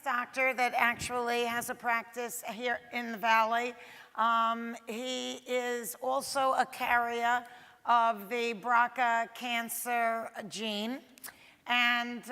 doctor that actually has a practice here in the Valley. He is also a carrier of the BRCA cancer gene. And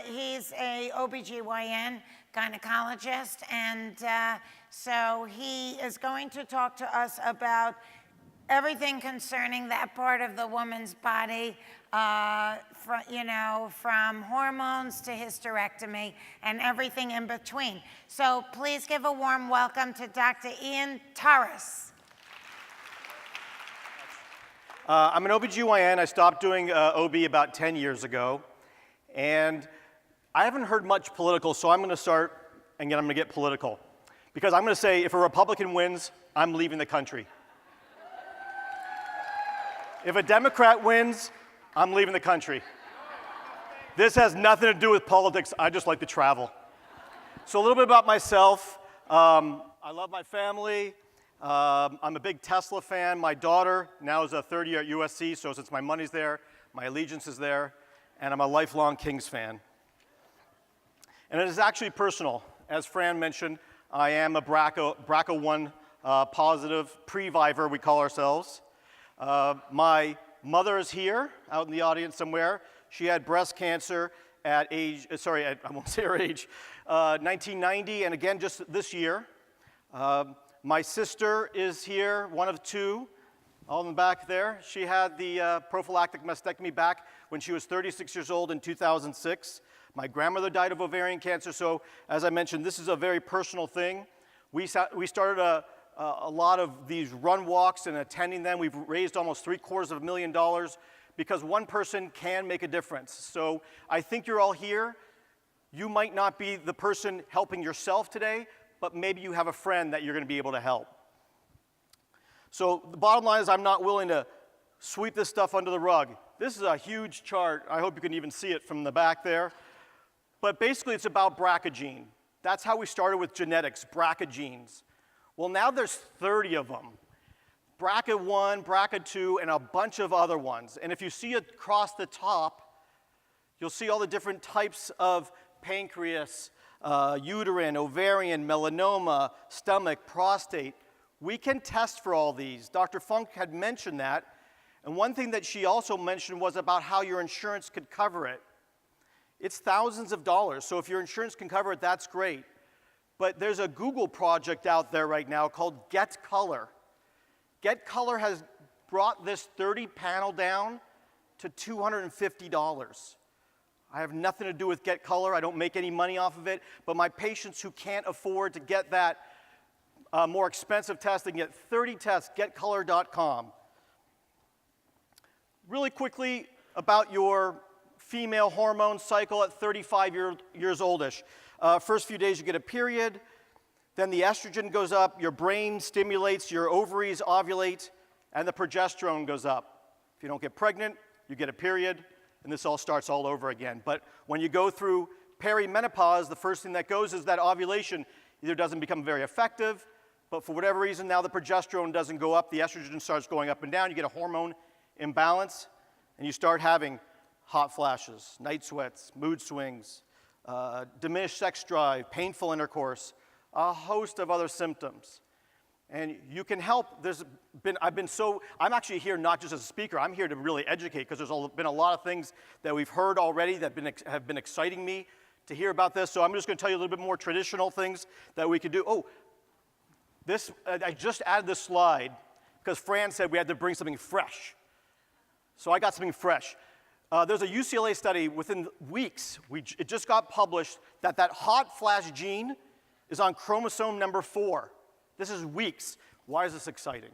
he's a OBGYN gynecologist. And so he is going to talk to us about everything concerning that part of the woman's body, from hormones to hysterectomy and everything in between. So please give a warm welcome to Dr. Ian Torres. I'm an OBGYN. I stopped doing OB about 10 years ago. And I haven't heard much political, so I'm going to start, and then I'm going to get political. Because I'm going to say, if a Republican wins, I'm leaving the country. If a Democrat wins, I'm leaving the country. This has nothing to do with politics. I just like to travel. So a little bit about myself. I love my family. I'm a big Tesla fan. My daughter now is a third year at USC, so since my money's there, my allegiance is there, and I'm a lifelong Kings fan. And it is actually personal. As Fran mentioned, I am a BRCA1 positive pre-Viver, we call ourselves. My mother is here, out in the audience somewhere. She had breast cancer at age, I won't say her age, 1990, and again just this year. My sister is here, one of two, all in the back there. She had the prophylactic mastectomy back when she was 36 years old in 2006. My grandmother died of ovarian cancer, so as I mentioned, this is a very personal thing. We started a lot of these run walks and attending them. We've raised almost $750,000 because one person can make a difference. So I think you're all here. You might not be the person helping yourself today, but maybe you have a friend that you're going to be able to help. So the bottom line is I'm not willing to sweep this stuff under the rug. This is a huge chart. I hope you can even see it from the back there. But basically it's about BRCA gene. That's how we started with genetics, BRCA genes. Well, now there's 30 of them. BRCA1, BRCA2, and a bunch of other ones. And if you see across the top, you'll see all the different types of pancreas, uterine, ovarian, melanoma, stomach, prostate. We can test for all these. Dr. Funk had mentioned that. And one thing that she also mentioned was about how your insurance could cover it. It's thousands of dollars. So if your insurance can cover it, that's great. But there's a Google project out there right now called Get Color. Get Color has brought this 30 panel down to $250. I have nothing to do with Get Color. I don't make any money off of it. But my patients who can't afford to get that more expensive test, they can get 30 tests, getcolor.com. Really quickly about your female hormone cycle at 35 years oldish. First few days you get a period, then the estrogen goes up, your brain stimulates, your ovaries ovulate, and the progesterone goes up. If you don't get pregnant, you get a period, and this all starts all over again. But when you go through perimenopause, the first thing that goes is that ovulation either doesn't become very effective, but for whatever reason now the progesterone doesn't go up, the estrogen starts going up and down, you get a hormone imbalance, and you start having hot flashes, night sweats, mood swings, diminished sex drive, painful intercourse, a host of other symptoms. And you can help. I'm actually here not just as a speaker, I'm here to really educate because there's been a lot of things that we've heard already that have been exciting me to hear about this. So I'm just going to tell you a little bit more traditional things that we could do. Oh, I just added this slide because Fran said we had to bring something fresh. So I got something fresh. There's a UCLA study within weeks, it just got published, that hot flash gene is on chromosome number 4. This is weeks. Why is this exciting?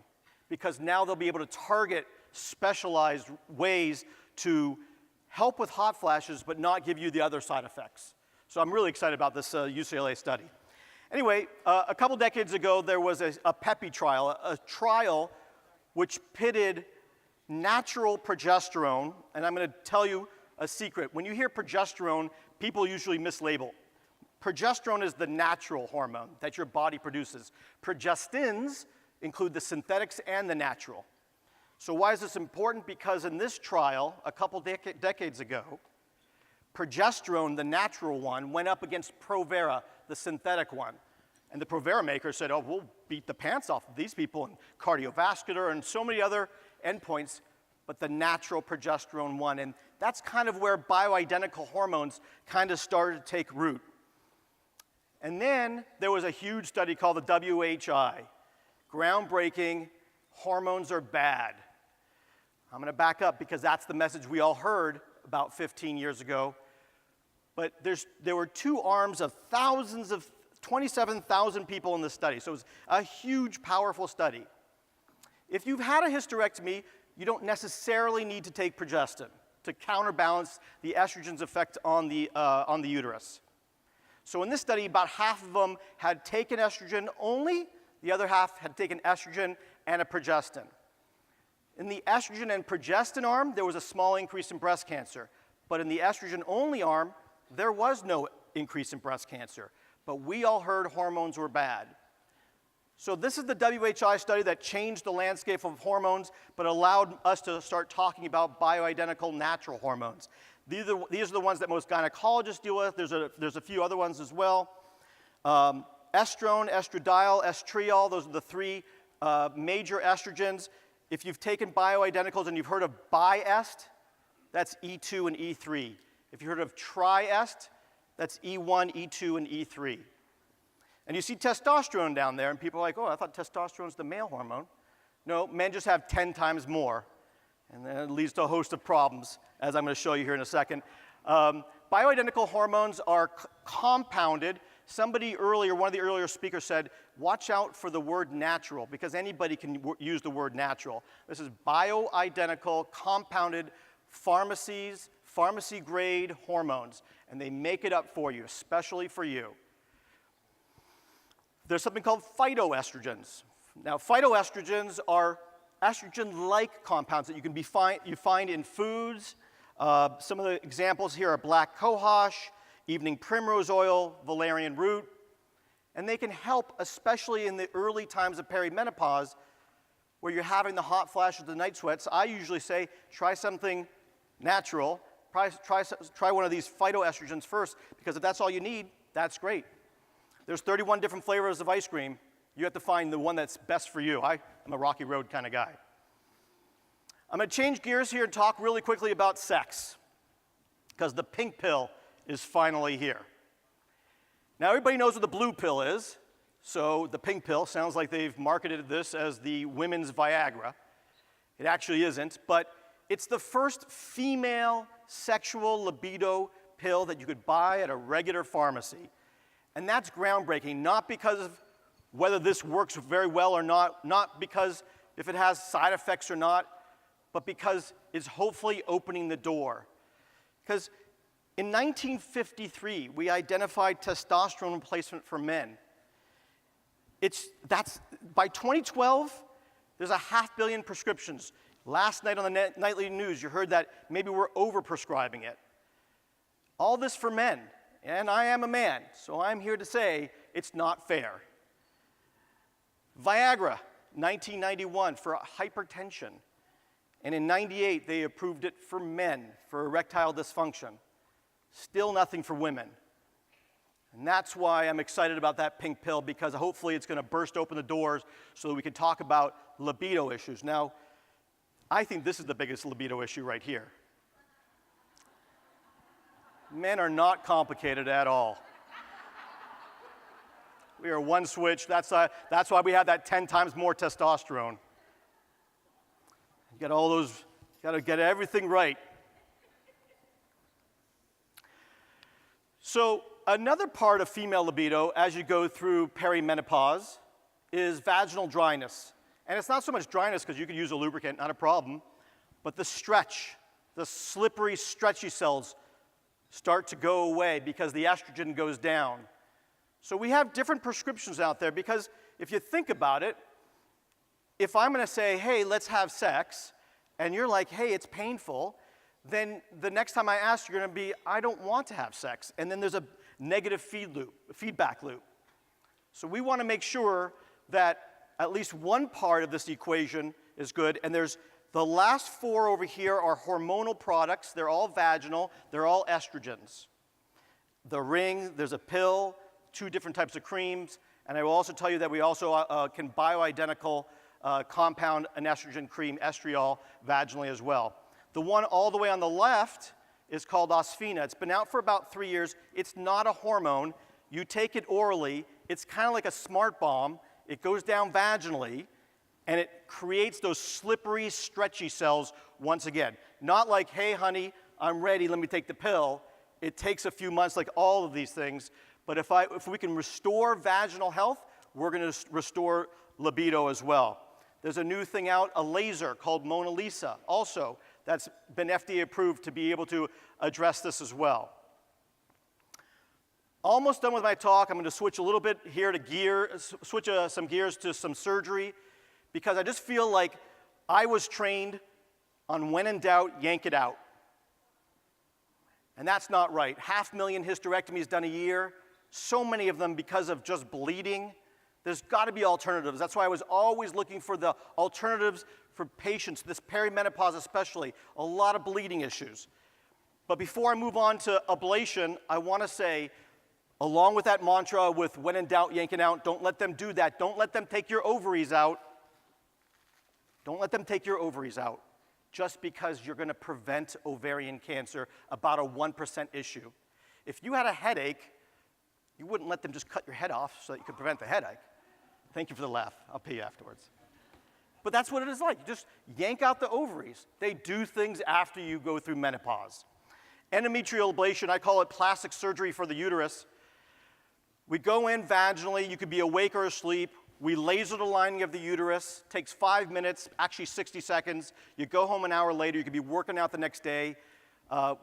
Because now they'll be able to target specialized ways to help with hot flashes but not give you the other side effects. So I'm really excited about this UCLA study. Anyway, a couple decades ago there was a PEPI trial, a trial which pitted natural progesterone, and I'm going to tell you a secret. When you hear progesterone, people usually mislabel. Progesterone is the natural hormone that your body produces. Progestins include the synthetics and the natural. So why is this important? Because in this trial, a couple decades ago, progesterone, the natural one, went up against Provera, the synthetic one. And the Provera makers said, oh, we'll beat the pants off of these people in cardiovascular and so many other endpoints, but the natural progesterone won. And that's kind of where bioidentical hormones kind of started to take root. And then there was a huge study called the WHI, groundbreaking, hormones are bad. I'm going to back up because that's the message we all heard about 15 years ago. But there were two arms of 27,000 people in this study. So it was a huge, powerful study. If you've had a hysterectomy, you don't necessarily need to take progestin to counterbalance the estrogen's effect on the uterus. So in this study, about half of them had taken estrogen only, the other half had taken estrogen and a progestin. In the estrogen and progestin arm, there was a small increase in breast cancer. But in the estrogen-only arm, there was no increase in breast cancer. But we all heard hormones were bad. So this is the WHI study that changed the landscape of hormones, but allowed us to start talking about bioidentical natural hormones. These are the ones that most gynecologists deal with. There's a few other ones as well. Estrone, estradiol, estriol, those are the three major estrogens. If you've taken bioidenticals and you've heard of biest, that's E2 and E3. If you've heard of triest, that's E1, E2, and E3. And you see testosterone down there, and people are like, oh, I thought testosterone's the male hormone. No, men just have 10 times more. And then it leads to a host of problems, as I'm going to show you here in a second. Bioidentical hormones are compounded. Somebody earlier, one of the earlier speakers said, watch out for the word natural, because anybody can use the word natural. This is bioidentical, compounded pharmacy-grade hormones, and they make it up for you, especially for you. There's something called phytoestrogens. Now, phytoestrogens are estrogen-like compounds that you find in foods. Some of the examples here are black cohosh, evening primrose oil, valerian root, and they can help, especially in the early times of perimenopause, where you're having the hot flashes, the night sweats. I usually say, try something natural. Try one of these phytoestrogens first, because if that's all you need, that's great. There's 31 different flavors of ice cream. You have to find the one that's best for you. I'm a Rocky Road kind of guy. I'm going to change gears here and talk really quickly about sex, because the pink pill is finally here. Now, everybody knows what the blue pill is, so the pink pill sounds like they've marketed this as the women's Viagra. It actually isn't, but it's the first female sexual libido pill that you could buy at a regular pharmacy. And that's groundbreaking, not because of whether this works very well or not because if it has side effects or not, but because it's hopefully opening the door. Because in 1953, we identified testosterone replacement for men. By 2012, there's 500 million prescriptions. Last night on the nightly news, you heard that maybe we're over-prescribing it. All this for men, and I am a man, so I'm here to say it's not fair. Viagra, 1991, for hypertension. And in 98, they approved it for men, for erectile dysfunction. Still nothing for women. And that's why I'm excited about that pink pill, because hopefully it's going to burst open the doors so that we can talk about libido issues. Now, I think this is the biggest libido issue right here. Men are not complicated at all. We are one switch. That's why we have that 10 times more testosterone. You got all those, got to get everything right. So another part of female libido as you go through perimenopause is vaginal dryness. And it's not so much dryness because you could use a lubricant, not a problem, but the stretch, the slippery, stretchy cells start to go away because the estrogen goes down. So we have different prescriptions out there because if you think about it, if I'm going to say, hey, let's have sex, and you're like, hey, it's painful, then the next time I ask, you're going to be, I don't want to have sex. And then there's a negative feedback loop. So we want to make sure that at least one part of this equation is good, and there's The last four over here are hormonal products. They're all vaginal. They're all estrogens. The ring, there's a pill, 2 different types of creams, and I will also tell you that we also can bioidentical compound an estrogen cream, estriol, vaginally as well. The one all the way on the left is called Osphena. It's been out for about 3 years. It's not a hormone. You take it orally. It's kind of like a smart bomb. It goes down vaginally, and it creates those slippery, stretchy cells once again. Not like, hey, honey, I'm ready, let me take the pill. It takes a few months, like all of these things. But if we can restore vaginal health, we're going to restore libido as well. There's a new thing out, a laser called Mona Lisa, also, that's been FDA approved to be able to address this as well. Almost done with my talk. I'm going to switch a little bit here to switch some gears to some surgery, because I just feel like I was trained on when in doubt, yank it out. And that's not right. 500,000 hysterectomies done a year, so many of them because of just bleeding. There's got to be alternatives. That's why I was always looking for the alternatives for patients, this perimenopause especially, a lot of bleeding issues. But before I move on to ablation, I want to say, along with that mantra with when in doubt, yank it out, don't let them do that. Don't let them take your ovaries out. Don't let them take your ovaries out just because you're going to prevent ovarian cancer, about a 1% issue. If you had a headache, you wouldn't let them just cut your head off so that you could prevent the headache. Thank you for the laugh. I'll pay you afterwards. But that's what it is like. You just yank out the ovaries. They do things after you go through menopause. Endometrial ablation, I call it plastic surgery for the uterus. We go in vaginally. You could be awake or asleep. We laser the lining of the uterus. Takes 5 minutes, actually 60 seconds. You go home an hour later. You could be working out the next day.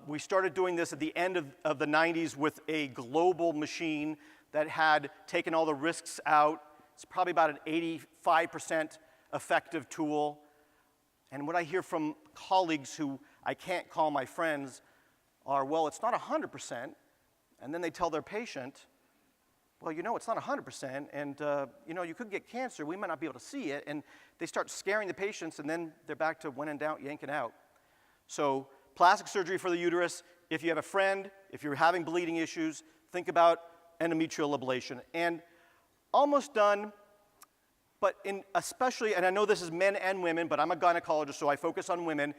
We started doing this at the end of the 90s with a global machine that had taken all the risks out. It's probably about an 85% effective tool. And what I hear from colleagues who I can't call my friends are, well, it's not 100%. And then they tell their patient, well, you know, it's not 100%, and you know, you could get cancer. We might not be able to see it. And they start scaring the patients, and then they're back to when in doubt, yank it out. So plastic surgery for the uterus. If you have a friend, if you're having bleeding issues, think about endometrial ablation. And almost done, but especially, and I know this is men and women, but I'm a gynecologist, so I focus on women.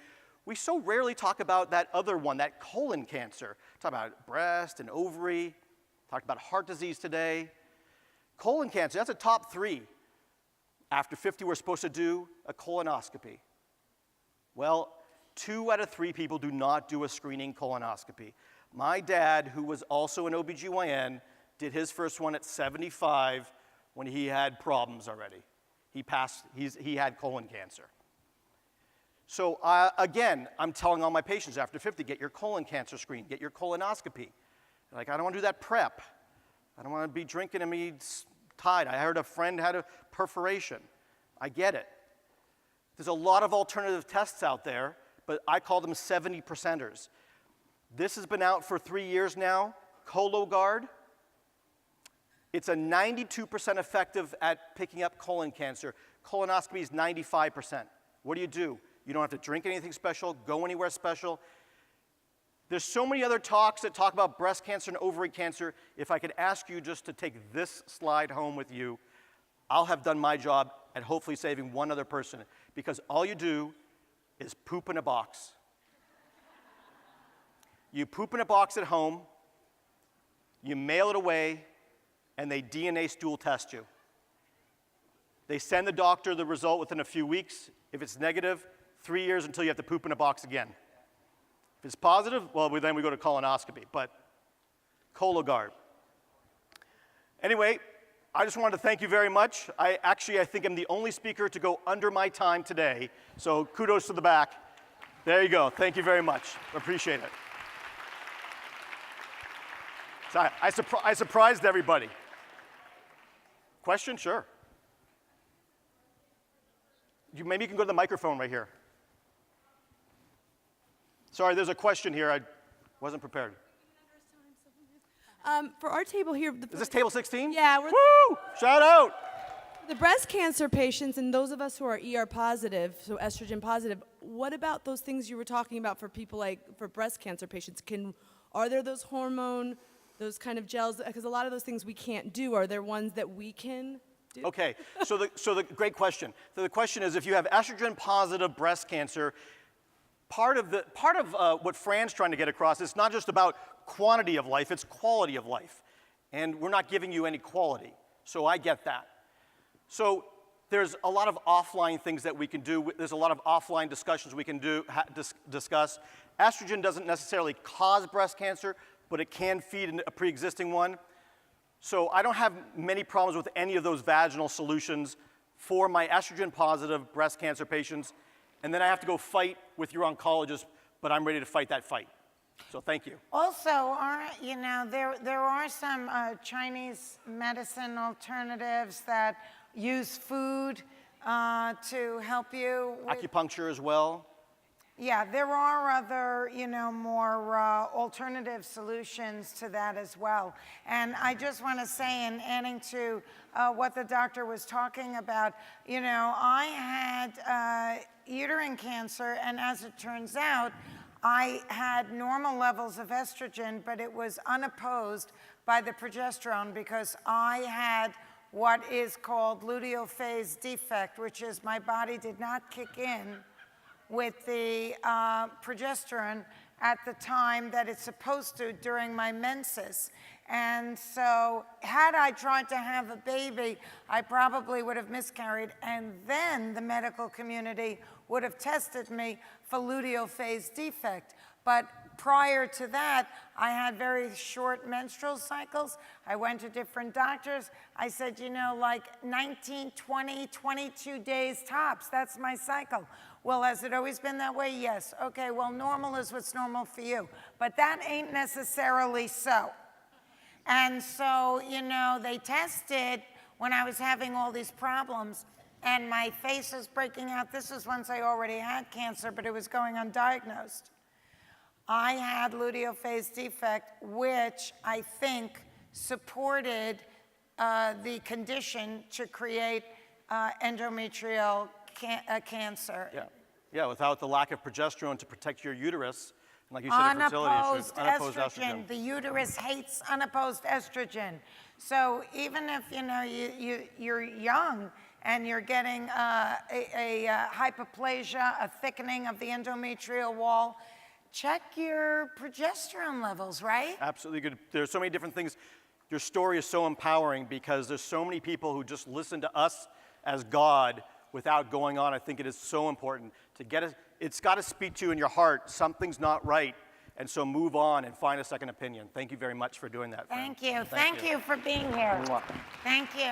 We so rarely talk about that other one, that colon cancer. Talk about breast and ovary. Talked about heart disease today. Colon cancer, that's a top 3. After 50, we're supposed to do a colonoscopy. Well, 2 out of 3 people do not do a screening colonoscopy. My dad, who was also an OBGYN, did his first one at 75 when he had problems already. He had colon cancer. So again, I'm telling all my patients after 50, get your colon cancer screen, get your colonoscopy. Like, I don't want to do that prep. I don't want to be drinking and be tied. I heard a friend had a perforation. I get it. There's a lot of alternative tests out there, but I call them 70%ers. This has been out for 3 years now, Cologuard. It's a 92% effective at picking up colon cancer. Colonoscopy is 95%. What do? You don't have to drink anything special, go anywhere special. There's so many other talks that talk about breast cancer and ovary cancer. If I could ask you just to take this slide home with you, I'll have done my job at hopefully saving one other person, because all you do is poop in a box. You poop in a box at home, you mail it away, and they DNA stool test you. They send the doctor the result within a few weeks. If it's negative, 3 years until you have to poop in a box again. If it's positive, well, then we go to colonoscopy, but Cologuard. Anyway, I just wanted to thank you very much. I think I'm the only speaker to go under my time today, so kudos to the back. There you go. Thank you very much. Appreciate it. So I surprised everybody. Question? Sure. Maybe you can go to the microphone right here. Sorry, there's a question here. I wasn't prepared. For our table here. Is this table 16? Yeah. Woo! Shout out! The breast cancer patients and those of us who are ER positive, so estrogen positive, what about those things you were talking about for people for breast cancer patients? Are there those hormone, those kind of gels? Because a lot of those things we can't do. Are there ones that we can do? Okay, so the great question. So the question is, if you have estrogen positive breast cancer, part of what Fran's trying to get across is not just about quantity of life, it's quality of life. And we're not giving you any quality. So I get that. So there's a lot of offline things that we can do. There's a lot of offline discussions we can discuss. Estrogen doesn't necessarily cause breast cancer, but it can feed a pre-existing one. So I don't have many problems with any of those vaginal solutions for my estrogen-positive breast cancer patients. And then I have to go fight with your oncologist, but I'm ready to fight that fight. So thank you. Also, there are some Chinese medicine alternatives that use food to help you with Acupuncture as well. Yeah, there are other, more alternative solutions to that as well. And I just want to say, in adding to what the doctor was talking about, I had uterine cancer, and as it turns out, I had normal levels of estrogen, but it was unopposed by the progesterone because I had what is called luteal phase defect, which is my body did not kick in with the progesterone at the time that it's supposed to during my menses. And so had I tried to have a baby, I probably would have miscarried, and then the medical community would have tested me for luteal phase defect. But prior to that, I had very short menstrual cycles. I went to different doctors. I said, like 19, 20, 22 days tops, that's my cycle. Well, has it always been that way? Yes. Okay, well, normal is what's normal for you. But that ain't necessarily so. And so, they tested when I was having all these problems, and my face was breaking out. This was once I already had cancer, but it was going undiagnosed. I had luteal phase defect, which I think supported the condition to create endometrial cancer. Yeah, without the lack of progesterone to protect your uterus, and like you said, fertility issues, unopposed estrogen. The uterus hates unopposed estrogen. So even if you're young and you're getting a hyperplasia, a thickening of the endometrial wall, check your progesterone levels, right? Absolutely good. There's so many different things. Your story is so empowering because there's so many people who just listen to us as God without going on. I think it is so important to get it. It's got to speak to you in your heart. Something's not right. And so move on and find a second opinion. Thank you very much for doing that. Thank you. Thank you for being here. You're welcome. Thank you.